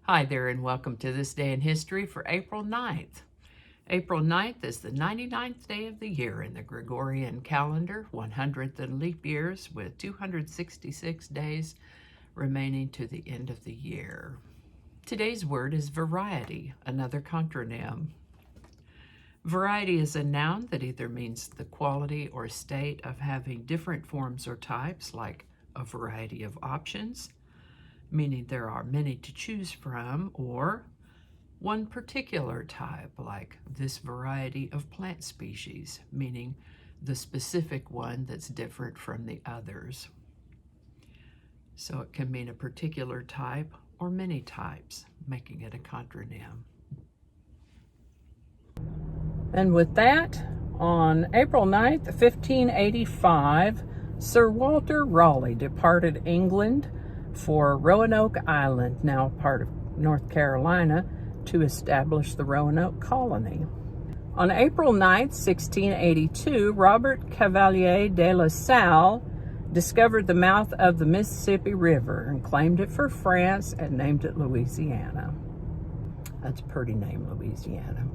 Hi there and welcome to This Day in History for April 9th. April 9th is the 99th day of the year in the Gregorian calendar, 100th in leap years, with 266 days remaining to the end of the year. Today's word is variety, another contronym. Variety is a noun that either means the quality or state of having different forms or types, like a variety of options, meaning there are many to choose from, or one particular type, like this variety of plant species, meaning the specific one that's different from the others. So it can mean a particular type or many types, making it a contronym. And with that, on April 9th, 1585, Sir Walter Raleigh departed England for Roanoke Island, now part of North Carolina, to establish the Roanoke colony. On April 9th, 1682, Robert Cavelier de La Salle discovered the mouth of the Mississippi River and claimed it for France and named it Louisiana. That's a pretty name, Louisiana.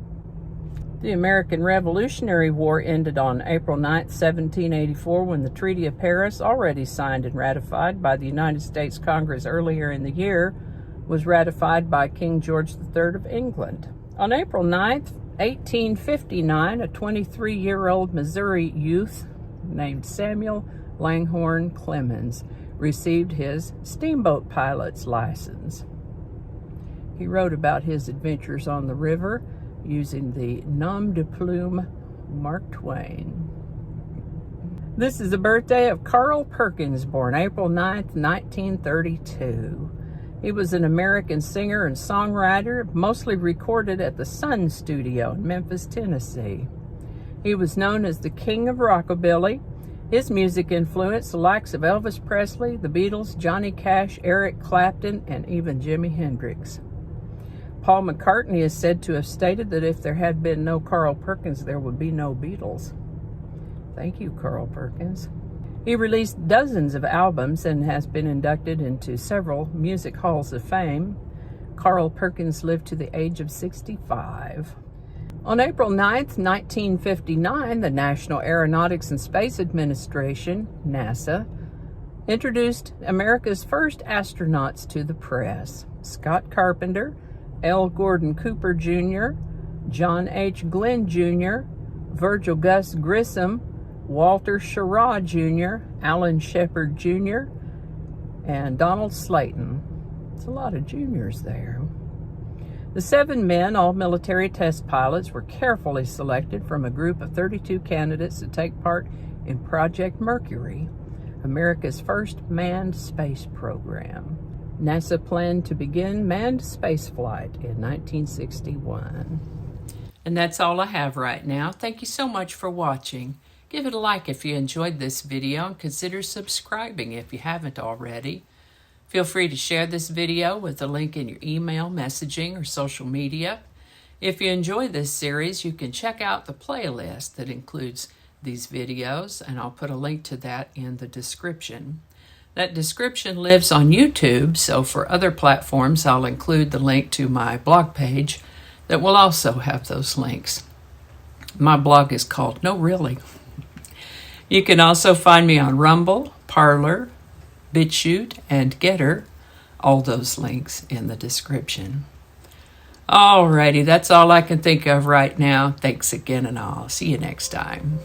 The American Revolutionary War ended on April 9, 1784, when the Treaty of Paris, already signed and ratified by the United States Congress earlier in the year, was ratified by King George III of England. On April 9, 1859, a 23-year-old Missouri youth named Samuel Langhorne Clemens received his steamboat pilot's license. He wrote about his adventures on the river using the nom de plume Mark Twain. This is the birthday of Carl Perkins, born April 9th, 1932. He was an American singer and songwriter, mostly recorded at the Sun Studio in Memphis, Tennessee. He was known as the King of Rockabilly. His music influenced the likes of Elvis Presley, the Beatles, Johnny Cash, Eric Clapton, and even Jimi Hendrix. Paul McCartney is said to have stated that if there had been no Carl Perkins, there would be no Beatles. Thank you, Carl Perkins. He released dozens of albums and has been inducted into several music halls of fame. Carl Perkins lived to the age of 65. On April 9th, 1959, the National Aeronautics and Space Administration, NASA, introduced America's first astronauts to the press. Scott Carpenter, L. Gordon Cooper Jr., John H. Glenn Jr., Virgil Gus Grissom, Walter Schirra Jr., Alan Shepard Jr., and Donald Slayton. It's a lot of juniors there. The 7 men, all military test pilots, were carefully selected from a group of 32 candidates to take part in Project Mercury, America's first manned space program. NASA planned to begin manned spaceflight in 1961. And that's all I have right now. Thank you so much for watching. Give it a like if you enjoyed this video and consider subscribing if you haven't already. Feel free to share this video with a link in your email, messaging, or social media. If you enjoy this series, you can check out the playlist that includes these videos, and I'll put a link to that in the description. That description lives on YouTube, so for other platforms, I'll include the link to my blog page that will also have those links. My blog is called No Really. You can also find me on Rumble, Parler, BitChute, and Getter. All those links in the description. Alrighty, that's all I can think of right now. Thanks again, and I'll see you next time.